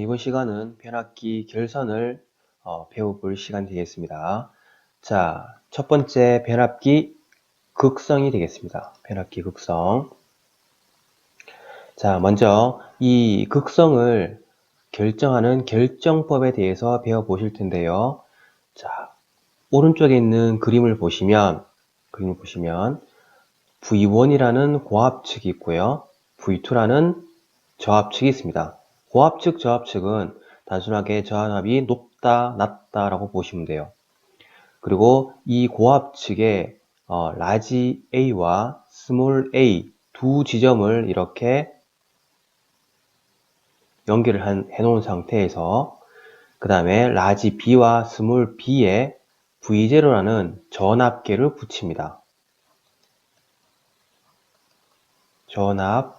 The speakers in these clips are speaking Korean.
이번 시간은 변압기 결선을 배워볼 시간이 되겠습니다. 자, 첫 번째 변압기 극성이 되겠습니다. 변압기 극성. 자, 먼저 이 극성을 결정하는 결정법에 대해서 배워보실 텐데요. 자, 오른쪽에 있는 그림을 보시면 V1이라는 고압측이 있고요. V2라는 저압측이 있습니다. 고압측, 저압측은 단순하게 저압이 높다, 낮다 라고 보시면 돼요. 그리고 이 고압측에 라지 A와 스몰 a 두 지점을 이렇게 연결을 해놓은 상태에서 그 다음에 라지 B와 스몰 b에 V0라는 전압계를 붙입니다. 전압계를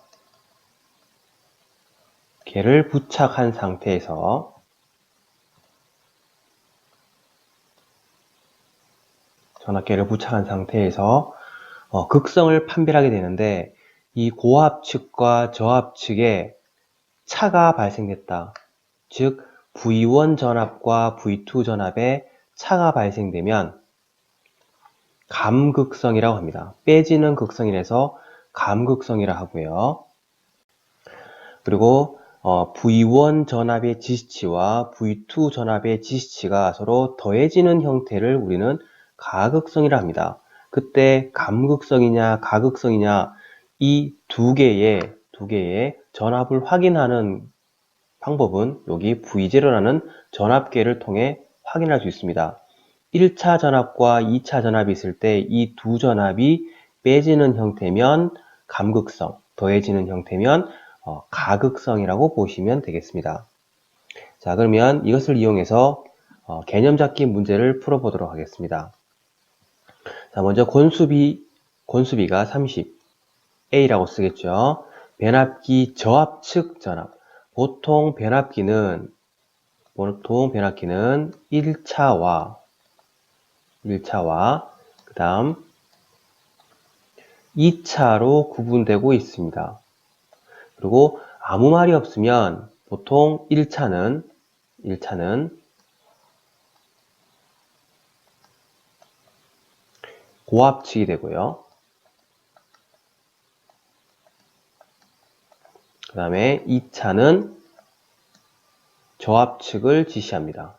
부착한 상태에서 극성을 판별하게 되는데, 이 고압측과 저압측에 차가 발생됐다. 즉 V1 전압과 V2 전압에 차가 발생되면 감극성이라고 합니다. 빼지는 극성이라서 감극성이라 하고요. 그리고 V1 전압의 지시치와 V2 전압의 지시치가 서로 더해지는 형태를 우리는 가극성이라 합니다. 그때 감극성이냐 가극성이냐 이 두 개의 전압을 확인하는 방법은 여기 V0라는 전압계를 통해 확인할 수 있습니다. 1차 전압과 2차 전압이 있을 때 이 두 전압이 빼지는 형태면 감극성, 더해지는 형태면 가극성이라고 보시면 되겠습니다. 자, 그러면 이것을 이용해서 개념 잡기 문제를 풀어보도록 하겠습니다. 자, 먼저 권수비가 30A라고 쓰겠죠. 변압기 저압측 전압. 보통 변압기는 1차와 그 다음 2차로 구분되고 있습니다. 그리고 아무 말이 없으면 보통 1차는 고압측이 되고요. 그 다음에 2차는 저압측을 지시합니다.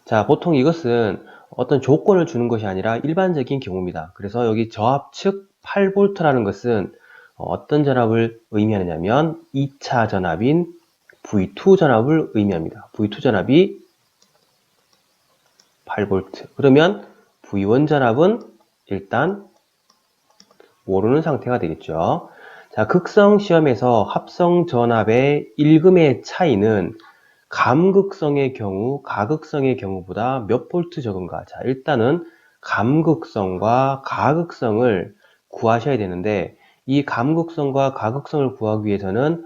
자, 보통 이것은 어떤 조건을 주는 것이 아니라 일반적인 경우입니다. 그래서 여기 저압측 8V라는 것은 어떤 전압을 의미하느냐면 2차 전압인 V2 전압을 의미합니다. V2 전압이 8V. 그러면 V1 전압은 일단 모르는 상태가 되겠죠. 자, 극성 시험에서 합성 전압의 일금의 차이는 감극성의 경우, 가극성의 경우보다 몇 볼트 적은가? 자, 일단은 감극성과 가극성을 구하셔야 되는데, 이 감극성과 가극성을 구하기 위해서는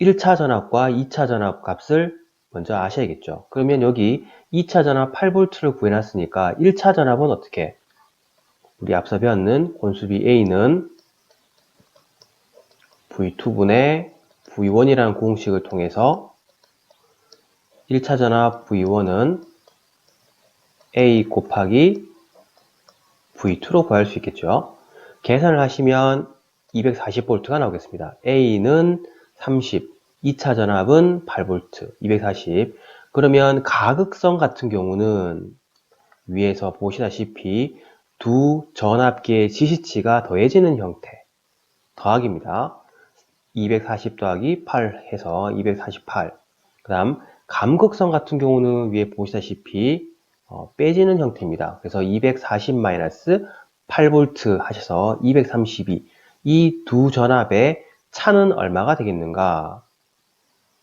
1차 전압과 2차 전압 값을 먼저 아셔야겠죠. 그러면 여기 2차 전압 8V를 구해놨으니까 1차 전압은 어떻게? 우리 앞서 배웠는 권수비 A는 V2분의 V1이라는 공식을 통해서 1차 전압 V1은 A 곱하기 V2로 구할 수 있겠죠. 계산을 하시면 240V가 나오겠습니다. A는 30, 2차 전압은 8V, 240. 그러면 가극성 같은 경우는 위에서 보시다시피 두 전압계의 지시치가 더해지는 형태, 더하기입니다. 240 더하기 8 해서 248. 그 다음 감극성 같은 경우는 위에 보시다시피 빼지는 형태입니다. 그래서 240-8V 하셔서 232. 이 두 전압의 차는 얼마가 되겠는가?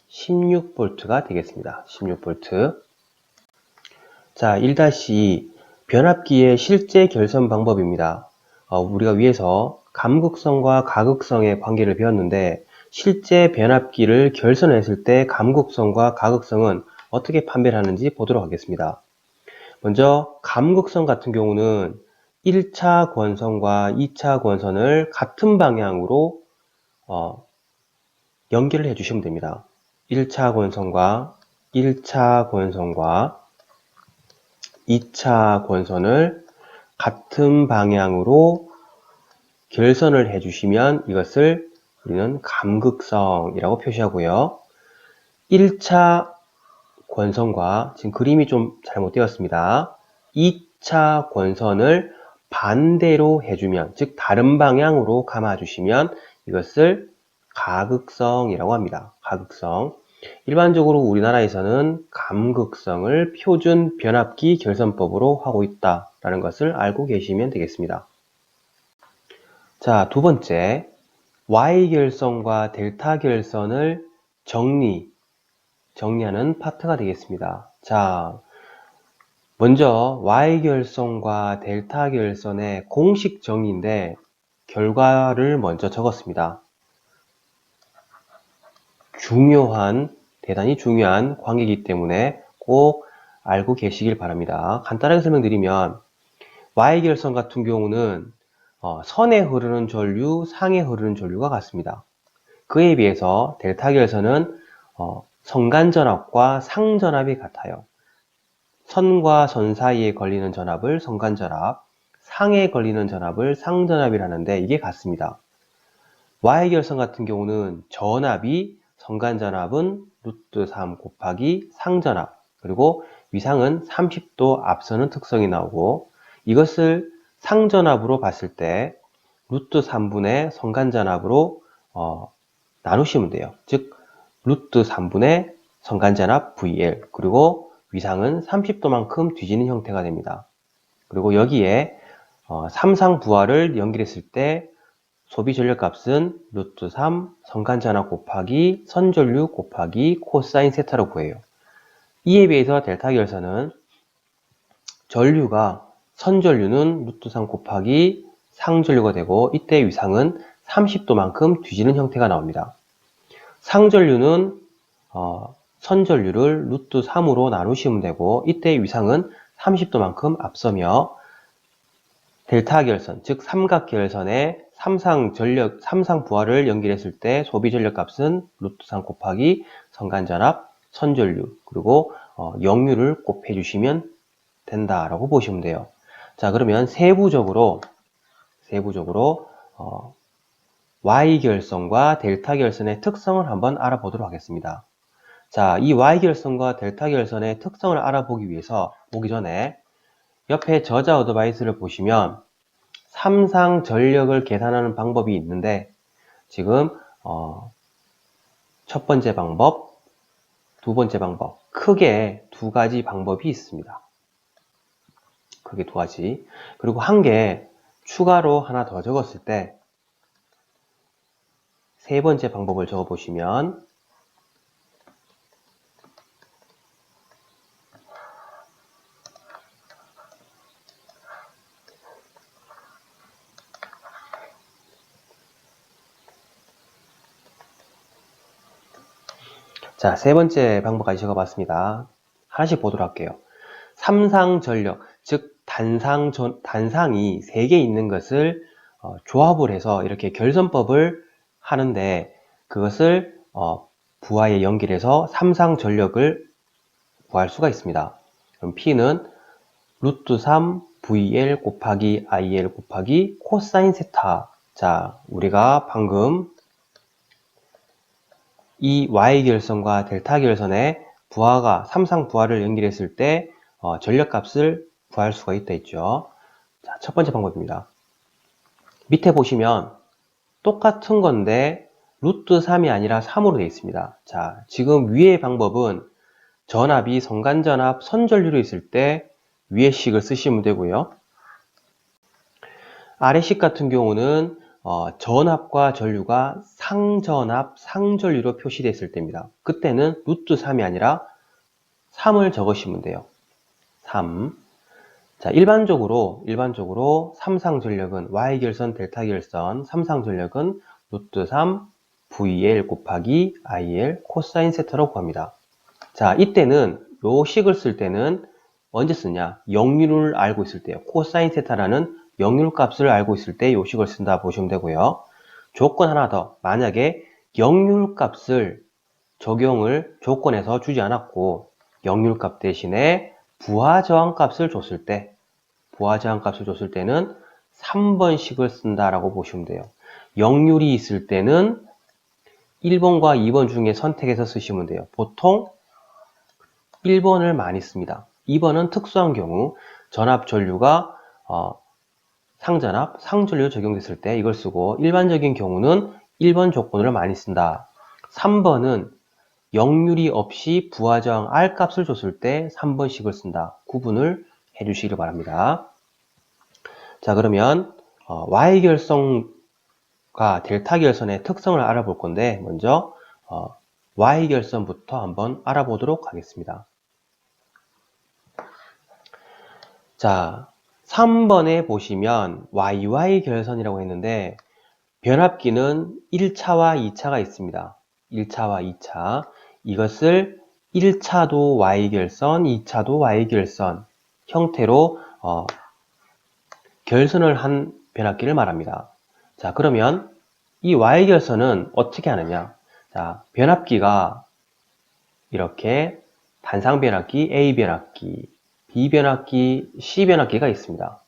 16V가 되겠습니다. 16V. 자, 1-2 변압기의 실제 결선 방법입니다. 우리가 위에서 감극성과 가극성의 관계를 배웠는데, 실제 변압기를 결선했을 때 감극성과 가극성은 어떻게 판별하는지 보도록 하겠습니다. 먼저 감극성 같은 경우는 1차 권선과 2차 권선을 같은 방향으로 연결을 해주시면 됩니다. 1차 권선과 2차 권선을 같은 방향으로 결선을 해주시면 이것을 우리는 감극성이라고 표시하고요. 1차 권선과, 지금 그림이 좀 잘못되었습니다. 2차 권선을 반대로 해주면, 즉 다른 방향으로 감아주시면 이것을 가극성이라고 합니다. 가극성. 일반적으로 우리나라에서는 감극성을 표준 변압기 결선법으로 하고 있다는 것을 알고 계시면 되겠습니다. 자, 두 번째, Y결선과 델타 결선을 정리하는 파트가 되겠습니다. 자, 먼저 Y결선과 델타 결선의 공식 정의인데 결과를 먼저 적었습니다. 대단히 중요한 관계이기 때문에 꼭 알고 계시길 바랍니다. 간단하게 설명드리면 Y결선 같은 경우는 선에 흐르는 전류, 상에 흐르는 전류가 같습니다. 그에 비해서 델타 결선은 선간전압과 상전압이 같아요. 선과 선 사이에 걸리는 전압을 선간전압, 상에 걸리는 전압을 상전압이라는데 이게 같습니다. Y결선 같은 경우는 전압이 선간전압은 루트 3 곱하기 상전압, 그리고 위상은 30도 앞서는 특성이 나오고, 이것을 상전압으로 봤을 때 루트 3분의 선간전압으로 나누시면 돼요. 즉 루트 3분의 선간전압 VL, 그리고 위상은 30도만큼 뒤지는 형태가 됩니다. 그리고 여기에 삼상부하를 연결했을 때 소비 전력값은 루트 3 선간전압 곱하기 선전류 곱하기 코사인 세타로 구해요. 이에 비해서 델타 결선은 선전류는 루트 3 곱하기 상전류가 되고, 이때 위상은 30도만큼 뒤지는 형태가 나옵니다. 상전류는 선전류를 루트 3으로 나누시면 되고, 이때 위상은 30도만큼 앞서며, 델타 결선, 즉 삼각결선의 삼상부하를 연결했을 때 소비 전력값은 루트 3 곱하기 선간전압, 선전류, 그리고 역류를 곱해주시면 된다라고 보시면 돼요. 자, 그러면 세부적으로 Y결선과 델타 결선의 특성을 한번 알아보도록 하겠습니다. 자, 이 Y결선과 델타 결선의 특성을 알아보기 위해서 보기 전에 옆에 저자 어드바이스를 보시면 삼상 전력을 계산하는 방법이 있는데, 지금 첫 번째 방법, 두 번째 방법, 크게 두 가지 방법이 있습니다. 크게 두 가지. 그리고 한 개 추가로 하나 더 적었을 때 세 번째 방법을 적어 보시면 자, 세 번째 방법까지 적어봤습니다. 하나씩 보도록 할게요. 삼상 전력, 즉 단상이 3개 있는 것을 조합을 해서 이렇게 결선법을 하는데, 그것을 부하에 연결해서 삼상 전력을 구할 수가 있습니다. 그럼 P는 루트 3 VL 곱하기 IL 곱하기 코사인 세타. 자, 우리가 방금 이 Y결선과 델타 결선의 삼상 부하를 연결했을 때 전력값을 구할 수가 있다 했죠. 자, 첫 번째 방법입니다. 밑에 보시면 똑같은 건데 루트 3이 아니라 3으로 되어 있습니다. 자, 지금 위의 방법은 전압이 선간전압, 선전류로 있을 때 위의 식을 쓰시면 되고요. 아래 식 같은 경우는 전압과 전류가 상전압, 상전류로 표시됐을 때입니다. 그때는 루트 3이 아니라 3을 적으시면 돼요. 3. 자, 일반적으로 삼상전력은 Y결선, 델타결선, 삼상전력은 루트 3 VL 곱하기 IL 코사인 세타로 구합니다. 자, 이때는 요 식을 쓸 때는 언제 쓰냐? 역류를 알고 있을 때요. 코사인 세타라는 역률값을 알고 있을 때 요 식을 쓴다 보시면 되고요. 조건 하나 더. 만약에 역률값을 적용을 조건에서 주지 않았고 역률값 대신에 부하저항값을 줬을 때는 3번식을 쓴다라고 보시면 돼요. 역률이 있을 때는 1번과 2번 중에 선택해서 쓰시면 돼요. 보통 1번을 많이 씁니다. 2번은 특수한 경우 전압 전류가 상전압, 상전류 적용됐을 때 이걸 쓰고 일반적인 경우는 1번 조건으로 많이 쓴다. 3번은 역률이 없이 부하저항 R 값을 줬을 때 3번식을 쓴다. 구분을 해주시기 바랍니다. 자, 그러면 Y결선과 델타 결선의 특성을 알아볼 건데 먼저 Y결선부터 한번 알아보도록 하겠습니다. 자, 3번에 보시면 YY 결선이라고 했는데 변압기는 1차와 2차가 있습니다. 1차와 2차. 이것을 1차도 Y결선, 2차도 Y결선 형태로 결선을 한 변압기를 말합니다. 자, 그러면 이 Y결선은 어떻게 하느냐? 자, 변압기가 이렇게 단상 변압기, A 변압기, B 변압기, C 변압기가 있습니다.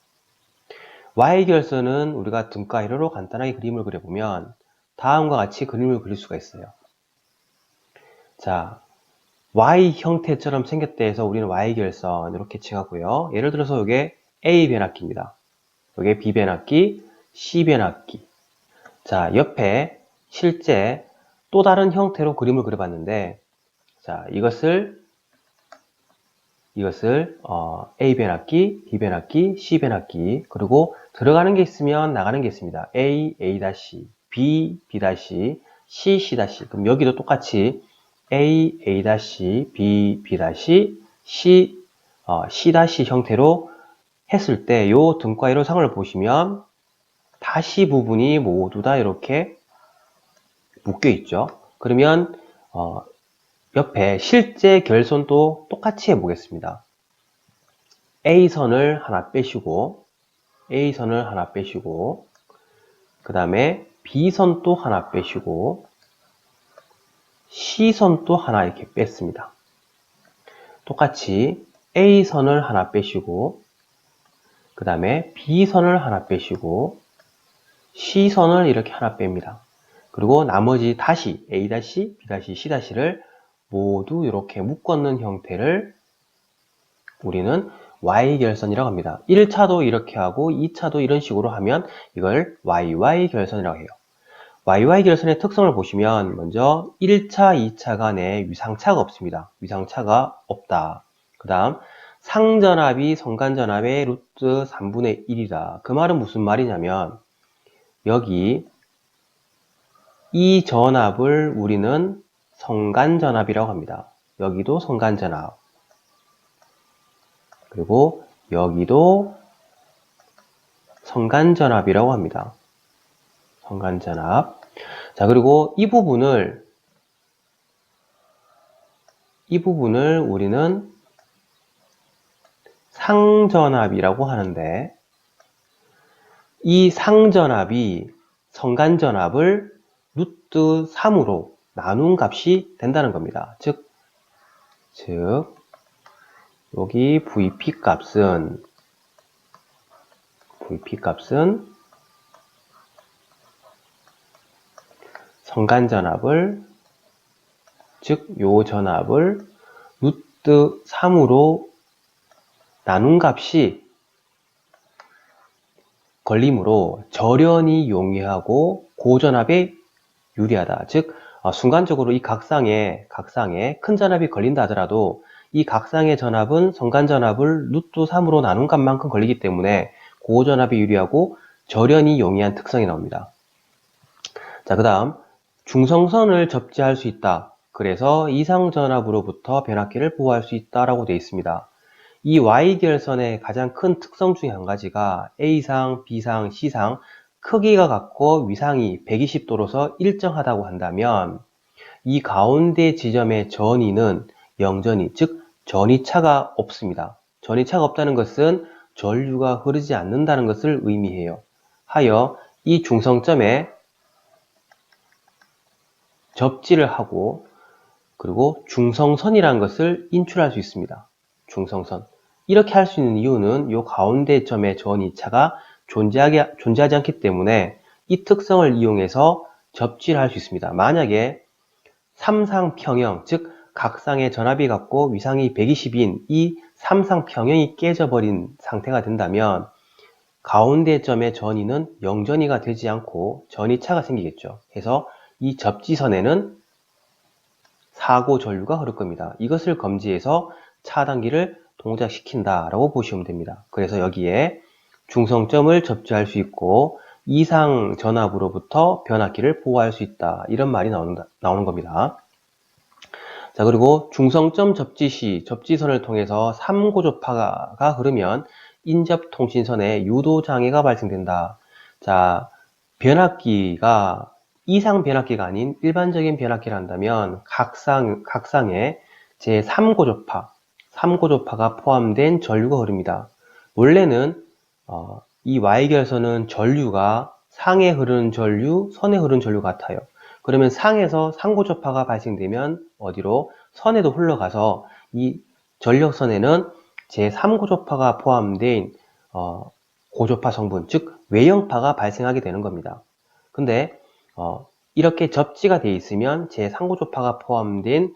Y결선은 우리가 등가 회로로 간단하게 그림을 그려보면 다음과 같이 그림을 그릴 수가 있어요. 자, Y 형태처럼 생겼다 해서 우리는 Y결선 이렇게 칭하고요. 예를 들어서 이게 A 변압기입니다. 이게 B 변압기, C 변압기. 자, 옆에 실제 또 다른 형태로 그림을 그려봤는데 자, 이것을 A 변압기, B 변압기, C 변압기 그리고 들어가는 게 있으면 나가는 게 있습니다. A, A-, B, B-, C, C-. 그럼 여기도 똑같이 A, A-, B, B-, C, C- 형태로 했을 때 요 등과 회로상을 보시면 다시 부분이 모두 다 이렇게 묶여 있죠. 그러면 옆에 실제 결선도 똑같이 해보겠습니다. A선을 하나 빼시고 그 다음에 B선 또 하나 빼시고 C선 또 하나 이렇게 뺐습니다. 똑같이 A선을 하나 빼시고 그 다음에 B선을 하나 빼시고 C선을 이렇게 하나 뺍니다. 그리고 나머지 다시 A-, B-, C-를 모두 이렇게 묶어놓는 형태를 우리는 Y결선이라고 합니다. 1차도 이렇게 하고 2차도 이런 식으로 하면 이걸 YY 결선이라고 해요. YY 결선의 특성을 보시면 먼저 1차, 2차 간에 위상차가 없습니다. 위상차가 없다. 그 다음 상전압이 성간전압의 루트 3분의 1이다. 그 말은 무슨 말이냐면 여기 이 전압을 우리는 성간전압이라고 합니다. 여기도 성간전압. 그리고 여기도 성간전압이라고 합니다. 성간전압. 자, 그리고 이 부분을 우리는 상전압이라고 하는데 이 상전압이 성간전압을 루트 3으로 나눈 값이 된다는 겁니다. 즉 여기 VP 값은 성간전압을 즉 요 전압을 루트 3으로 나눈 값이 걸림으로 절연이 용이하고 고전압에 유리하다. 즉 순간적으로 이 각상에 큰 전압이 걸린다 하더라도 이 각상의 전압은 성간전압을 루트 3으로 나눈 값만큼 걸리기 때문에 고전압에 유리하고 절연이 용이한 특성이 나옵니다. 자, 그 다음 중성선을 접지할 수 있다. 그래서 이상전압으로부터 변압기를 보호할 수 있다라고 되어 있습니다. 이 Y결선의 가장 큰 특성 중에 한 가지가 A상, B상, C상 크기가 같고 위상이 120도로서 일정하다고 한다면 이 가운데 지점의 전위는 영전위, 즉 전위차가 없습니다. 전위차가 없다는 것은 전류가 흐르지 않는다는 것을 의미해요. 하여 이 중성점에 접지를 하고 그리고 중성선이라는 것을 인출할 수 있습니다. 중성선. 이렇게 할 수 있는 이유는 이 가운데 점의 전이차가 존재하지 않기 때문에 이 특성을 이용해서 접지를 할 수 있습니다. 만약에 삼상평형, 즉 각상의 전압이 같고 위상이 120인 이 삼상평형이 깨져버린 상태가 된다면 가운데 점의 전이는 영전이가 되지 않고 전이차가 생기겠죠. 그래서 이 접지선에는 사고 전류가 흐를 겁니다. 이것을 검지해서 차단기를 동작시킨다라고 보시면 됩니다. 그래서 여기에 중성점을 접지할 수 있고 이상 전압으로부터 변압기를 보호할 수 있다. 이런 말이 나오는 겁니다. 자, 그리고 중성점 접지 시 접지선을 통해서 3고조파가 흐르면 인접 통신선에 유도 장애가 발생된다. 자, 변압기가 이상 변압기가 아닌 일반적인 변압기를 한다면 각상에 제3고조파, 3고조파가 포함된 전류가 흐릅니다. 원래는 이 Y결선은 전류가 상에 흐르는 전류, 선에 흐르는 전류 같아요. 그러면 상에서 상고조파가 발생되면 어디로? 선에도 흘러가서 이 전력선에는 제3고조파가 포함된 고조파 성분, 즉 외형파가 발생하게 되는 겁니다. 근데 이렇게 접지가 되어 있으면 제3고조파가 포함된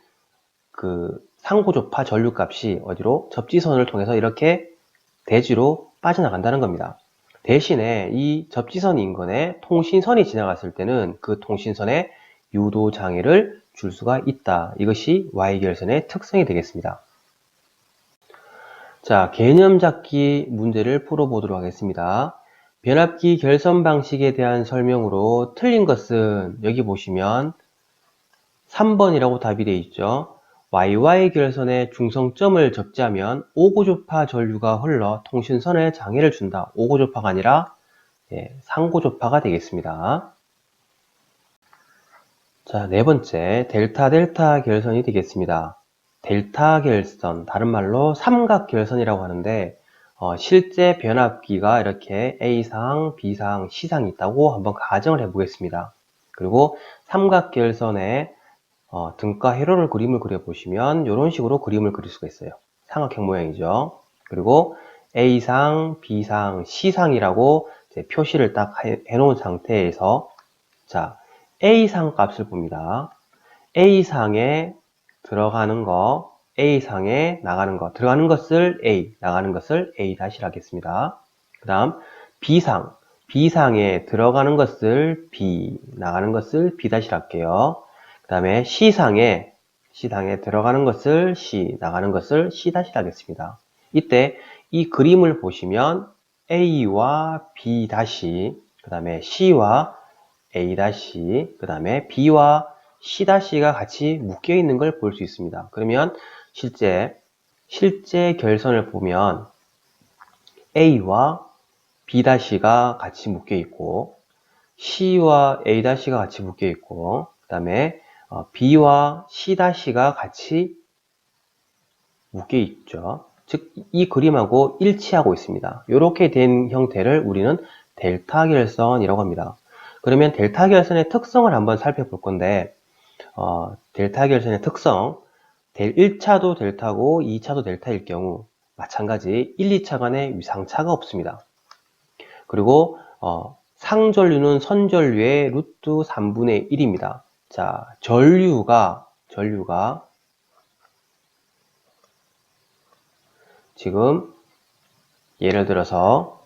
그 상고조파 전류값이 어디로? 접지선을 통해서 이렇게 대지로 빠져나간다는 겁니다. 대신에 이 접지선 인근에 통신선이 지나갔을 때는 그 통신선에 유도 장애를 줄 수가 있다. 이것이 Y결선의 특성이 되겠습니다. 자, 개념 잡기 문제를 풀어보도록 하겠습니다. 변압기 결선 방식에 대한 설명으로 틀린 것은 여기 보시면 3번이라고 답이 되어 있죠. YY 결선에 중성점을 접지하면 5고조파 전류가 흘러 통신선에 장애를 준다. 5고조파가 아니라 3고조파가 되겠습니다. 자, 네 번째 델타 결선이 되겠습니다. 델타 결선, 다른 말로 삼각 결선이라고 하는데 실제 변압기가 이렇게 A상, B상, C상이 있다고 한번 가정을 해보겠습니다. 그리고 삼각 결선에 등가 회로를 그림을 그려보시면 이런 식으로 그림을 그릴 수가 있어요. 삼각형 모양이죠. 그리고 A상, B상, C상이라고 표시를 딱 해놓은 상태에서 자, A상 값을 봅니다. A상에 들어가는 거, A상에 나가는 거, 들어가는 것을 A, 나가는 것을 A-라 하겠습니다. 그 다음 B상, B상에 들어가는 것을 B, 나가는 것을 B-라 할게요. 그 다음에 C상에 들어가는 것을 C, 나가는 것을 C-라 하겠습니다. 이때 이 그림을 보시면 A와 B-, 그 다음에 C와 A-, 그 다음에 B와 C-가 같이 묶여 있는 걸 볼 수 있습니다. 그러면 실제 결선을 보면 A와 B-가 같이 묶여 있고 C와 A-가 같이 묶여 있고 그 다음에 B와 C-가 같이 묶여 있죠. 즉 이 그림하고 일치하고 있습니다. 이렇게 된 형태를 우리는 델타 결선이라고 합니다. 그러면 델타 결선의 특성을 한번 살펴볼 건데 델타 결선의 특성 1차도 델타고 2차도 델타일 경우 마찬가지 1, 2차 간에 위상차가 없습니다. 그리고 상전류는 선전류의 루트 3분의 1입니다. 자, 전류가 지금 예를 들어서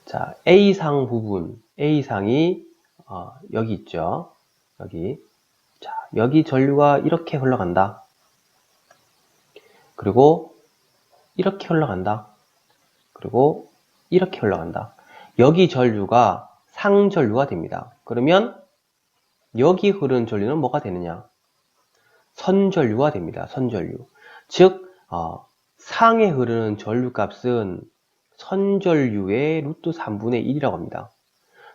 자, A상 부분, A상이 여기 있죠. 여기 전류가 이렇게 흘러간다. 그리고 이렇게 흘러간다. 그리고 이렇게 흘러간다. 여기 전류가 상전류가 됩니다. 그러면 여기 흐르는 전류는 뭐가 되느냐? 선전류가 됩니다. 선전류. 즉 상에 흐르는 전류 값은 선전류의 루트 3분의 1이라고 합니다.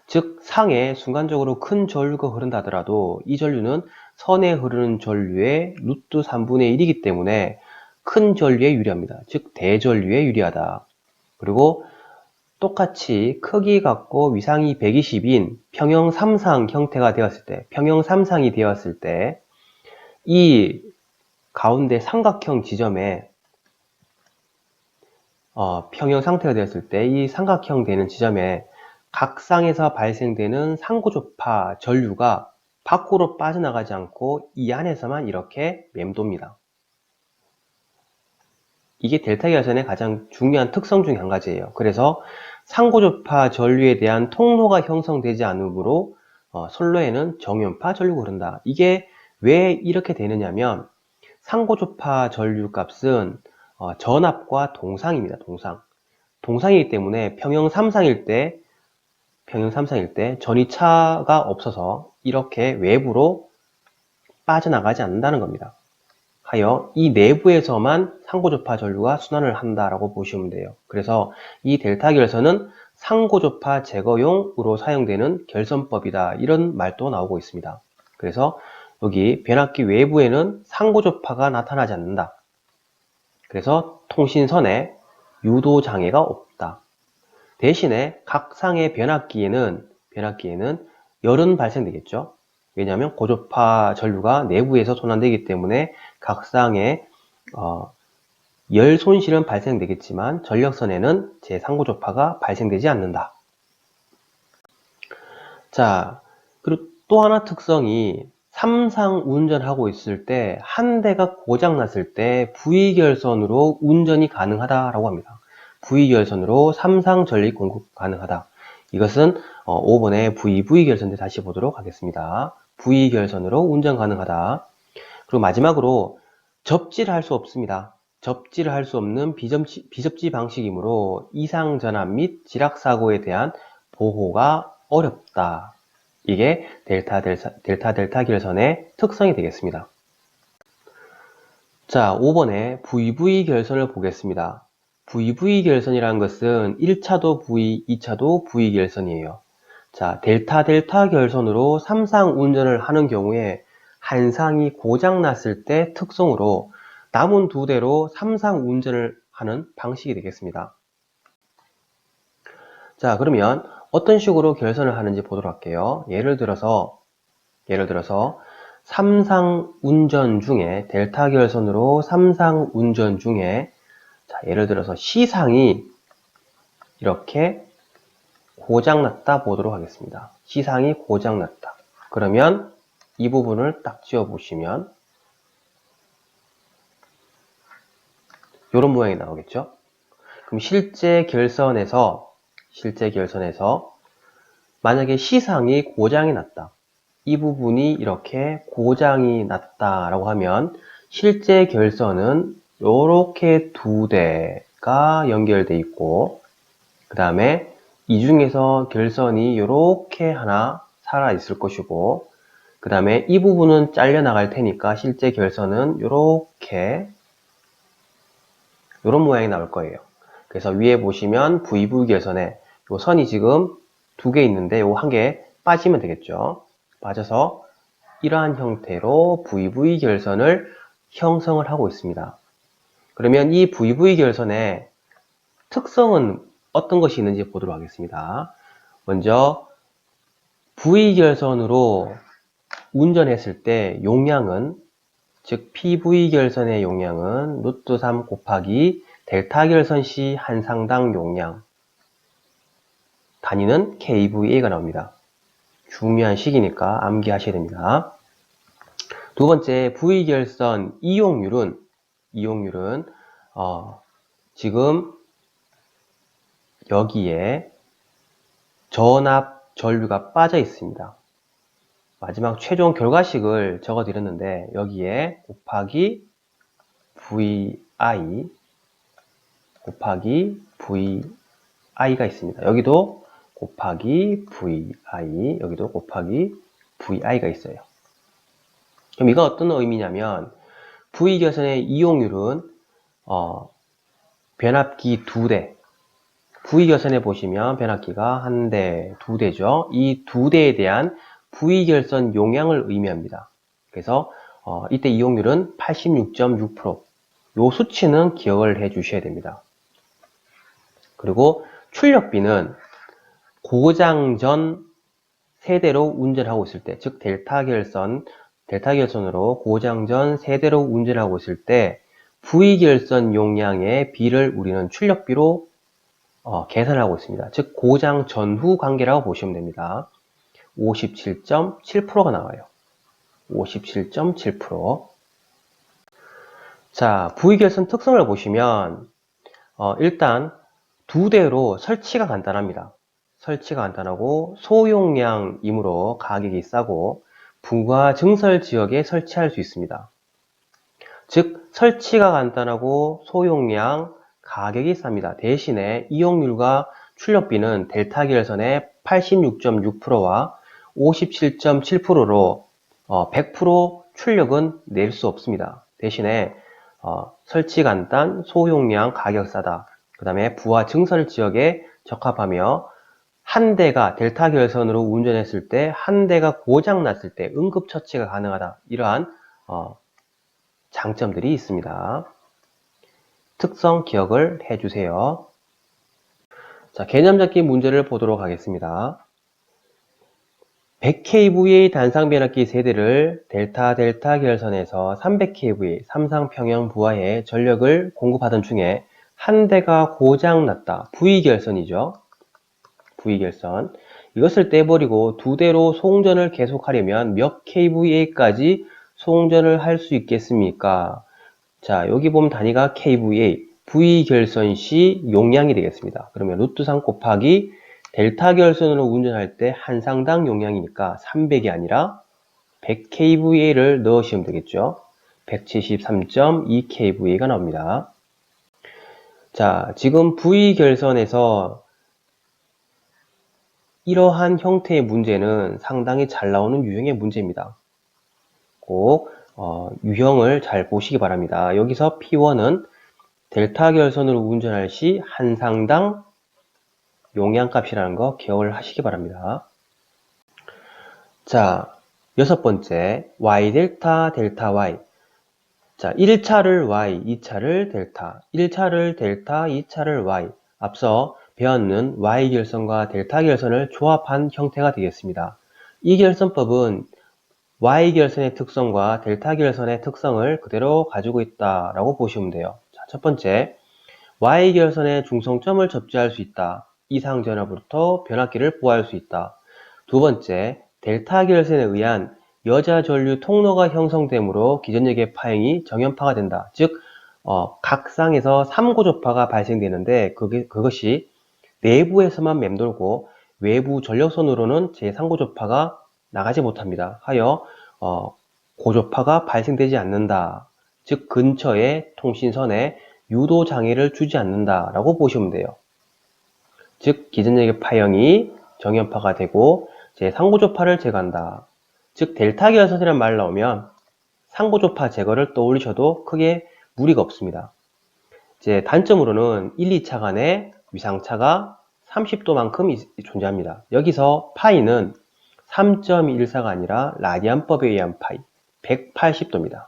즉 상에 순간적으로 큰 전류가 흐른다 하더라도 이 전류는 선에 흐르는 전류의 루트 3분의 1이기 때문에 큰 전류에 유리합니다. 즉 대전류에 유리하다. 그리고 똑같이 크기 같고 위상이 120인 평형 3상 형태가 되었을 때, 평형 3상이 되었을 때 이 가운데 삼각형 지점에 평형 상태가 되었을 때 이 삼각형 되는 지점에 각 쌍에서 발생되는 상고조파 전류가 밖으로 빠져나가지 않고 이 안에서만 이렇게 맴돕니다. 이게 델타 결선의 가장 중요한 특성 중 한 가지예요. 그래서 상고조파 전류에 대한 통로가 형성되지 않으므로 선로에는 정연파 전류가 흐른다. 이게 왜 이렇게 되느냐면 상고조파 전류 값은 전압과 동상입니다. 동상이기 때문에 평형 3상일 때 전이차가 없어서 이렇게 외부로 빠져나가지 않는다는 겁니다. 하여 이 내부에서만 상고조파 전류가 순환을 한다라고 보시면 돼요. 그래서 이 델타 결선은 상고조파 제거용으로 사용되는 결선법이다. 이런 말도 나오고 있습니다. 그래서 여기 변압기 외부에는 상고조파가 나타나지 않는다. 그래서 통신선에 유도 장애가 없다. 대신에 각 상의 변압기에는 열은 발생되겠죠. 왜냐하면 고조파 전류가 내부에서 순환되기 때문에 각 쌍에 열 손실은 발생되겠지만 전력선에는 제3고조파가 발생되지 않는다. 자, 그리고 또 하나 특성이 3상 운전하고 있을 때 한 대가 고장났을 때 V결선으로 운전이 가능하다라고 합니다. V결선으로 3상 전력 공급 가능하다. 이것은 5번의 VV 결선대 다시 보도록 하겠습니다. V결선으로 운전 가능하다. 그리고 마지막으로 접지를 할 수 없습니다. 접지를 할 수 없는 비접지 방식이므로 이상전압 및 지락사고에 대한 보호가 어렵다. 이게 델타 결선의 특성이 되겠습니다. 자, 5번에 VV 결선을 보겠습니다. VV 결선이라는 것은 1차도 V, 2차도 V 결선이에요. 자, 델타 결선으로 3상 운전을 하는 경우에 한 상이 고장났을 때 특성으로 남은 두 대로 3상 운전을 하는 방식이 되겠습니다. 자, 그러면 어떤 식으로 결선을 하는지 보도록 할게요. 예를 들어서 3상 운전 중에 델타 결선으로 3상 운전 중에 자, 예를 들어서 C상이 이렇게 고장났다 보도록 하겠습니다. C상이 고장났다. 그러면 이 부분을 딱 지워 보시면 이런 모양이 나오겠죠. 그럼 실제 결선에서 만약에 C상이 고장이 났다. 이 부분이 이렇게 고장이 났다라고 하면 실제 결선은 이렇게 두 대가 연결되어 있고 그 다음에 이 중에서 결선이 이렇게 하나 살아 있을 것이고 그 다음에 이 부분은 잘려 나갈 테니까 실제 결선은 이렇게 이런 모양이 나올 거예요. 그래서 위에 보시면 VV 결선에 이 선이 지금 두 개 있는데 이 한 개 빠지면 되겠죠. 빠져서 이러한 형태로 VV 결선을 형성을 하고 있습니다. 그러면 이 VV 결선의 특성은 어떤 것이 있는지 보도록 하겠습니다. 먼저 V결선으로 운전했을 때 용량은 즉 PV 결선의 용량은 루트 3 곱하기 델타 결선 시 한 상당 용량 단위는 kVA가 나옵니다. 중요한 식이니까 암기하셔야 됩니다. 두 번째 V결선 이용률은 지금 여기에 전압 전류가 빠져 있습니다. 마지막 최종 결과식을 적어 드렸는데 여기에 곱하기 VI가 있습니다. 여기도 곱하기 VI, 여기도 곱하기 VI가 있어요. 그럼 이건 어떤 의미냐면 V결선의 이용률은 변압기 두 대, V결선에 보시면 변압기가 한 대, 두 대죠. 이 두 대에 대한 V결선 용량을 의미합니다. 그래서 이때 이용률은 86.6%. 요 수치는 기억을 해 주셔야 됩니다. 그리고 출력비는 고장 전 세대로 운전하고 있을 때, 즉 델타 결선으로 고장 전 세대로 운전하고 있을 때 V 결선 용량의 비를 우리는 출력비로 계산하고 있습니다. 즉 고장 전후 관계라고 보시면 됩니다. 57.7%가 나와요. 57.7%. 자, V 결선 특성을 보시면 일단 두 대로 설치가 간단합니다. 설치가 간단하고 소용량이므로 가격이 싸고 부가 증설 지역에 설치할 수 있습니다. 즉 설치가 간단하고 소용량, 가격이 쌉니다. 대신에 이용률과 출력비는 델타 결선의 86.6%와 57.7%로 100% 출력은 낼 수 없습니다. 대신에 설치 간단, 소용량, 가격 싸다. 그 다음에 부하 증설 지역에 적합하며 한 대가 델타 결선으로 운전했을 때 한 대가 고장 났을 때 응급처치가 가능하다. 이러한 장점들이 있습니다. 특성 기억을 해주세요. 자, 개념 잡기 문제를 보도록 하겠습니다. 100kVA 단상 변압기 세대를 델타 결선에서 300kVA 삼상평형 부하에 전력을 공급하던 중에 한 대가 고장 났다. V결선이죠. V결선. 이것을 떼버리고 두 대로 송전을 계속하려면 몇 kVA까지 송전을 할 수 있겠습니까? 자, 여기 보면 단위가 kVA, V결선 시 용량이 되겠습니다. 그러면 루트 3 곱하기 델타 결선으로 운전할 때 한 상당 용량이니까 300이 아니라 100kVA를 넣으시면 되겠죠. 173.2kVA가 나옵니다. 자, 지금 V결선에서 이러한 형태의 문제는 상당히 잘 나오는 유형의 문제입니다. 꼭 유형을 잘 보시기 바랍니다. 여기서 P1은 델타 결선으로 운전할 시 한 상당 용량값이라는 거 기억을 하시기 바랍니다. 자, 여섯 번째, Y 델타, 델타 Y. 자, 1차를 Y, 2차를 델타, 1차를 델타, 2차를 Y. 앞서 배웠는 Y 결선과 델타 결선을 조합한 형태가 되겠습니다. 이 결선법은 Y 결선의 특성과 델타 결선의 특성을 그대로 가지고 있다라고 보시면 돼요. 자, 첫 번째, Y 결선의 중성점을 접지할 수 있다. 이상 전압으로부터 변압기를 보호할 수 있다. 두 번째, 델타 결선에 의한 여자 전류 통로가 형성되므로 기전력의 파행이 정연파가 된다. 즉, 각 쌍에서 3고조파가 발생되는데 그것이 내부에서만 맴돌고 외부 전력선으로는 제3고조파가 나가지 못합니다. 하여 고조파가 발생되지 않는다. 즉 근처의 통신선에 유도 장애를 주지 않는다라고 보시면 돼요. 즉 기전력의 파형이 정연파가 되고 제3고조파를 제거한다. 즉 델타 결선이라는 말 나오면 3고조파 제거를 떠올리셔도 크게 무리가 없습니다. 이제 단점으로는 1, 2차 간의 위상차가 30도만큼 존재합니다. 여기서 파이는 3.14가 아니라 라디안법에 의한 파이 180도입니다.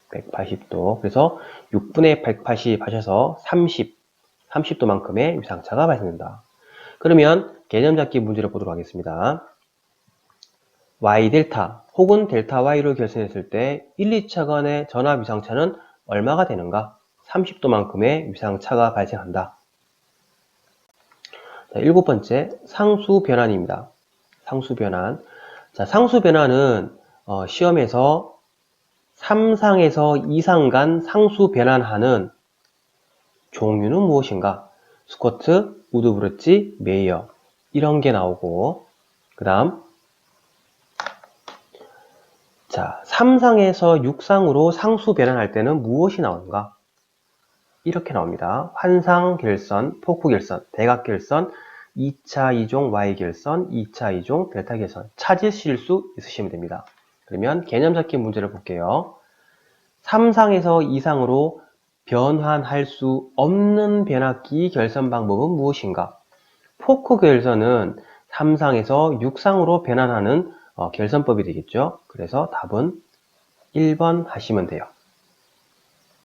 180도. 그래서 6분의 180 하셔서 30도만큼의 위상차가 발생된다. 그러면 개념 잡기 문제를 보도록 하겠습니다. Y 델타 혹은 델타 Y로 결선했을 때 1, 2차 간의 전압 위상차는 얼마가 되는가? 30도만큼의 위상차가 발생한다. 자, 일곱 번째, 상수 변환입니다. 상수 변환. 자, 상수 변환은 시험에서 3상에서 2상 간 상수 변환하는 종류는 무엇인가? 스쿼트, 우드브루치, 메이어 이런 게 나오고 그 다음 자 3상에서 6상으로 상수 변환할 때는 무엇이 나오는가? 이렇게 나옵니다. 환상 결선, 포크 결선, 대각 결선, 2차 이종 Y 결선, 2차 이종 델타 결선 찾으실 수 있으시면 됩니다. 그러면 개념 잡기 문제를 볼게요. 3상에서 2상으로 변환할 수 없는 변압기 결선 방법은 무엇인가? 포크 결선은 3상에서 6상으로 변환하는 결선법이 되겠죠. 그래서 답은 1번 하시면 돼요.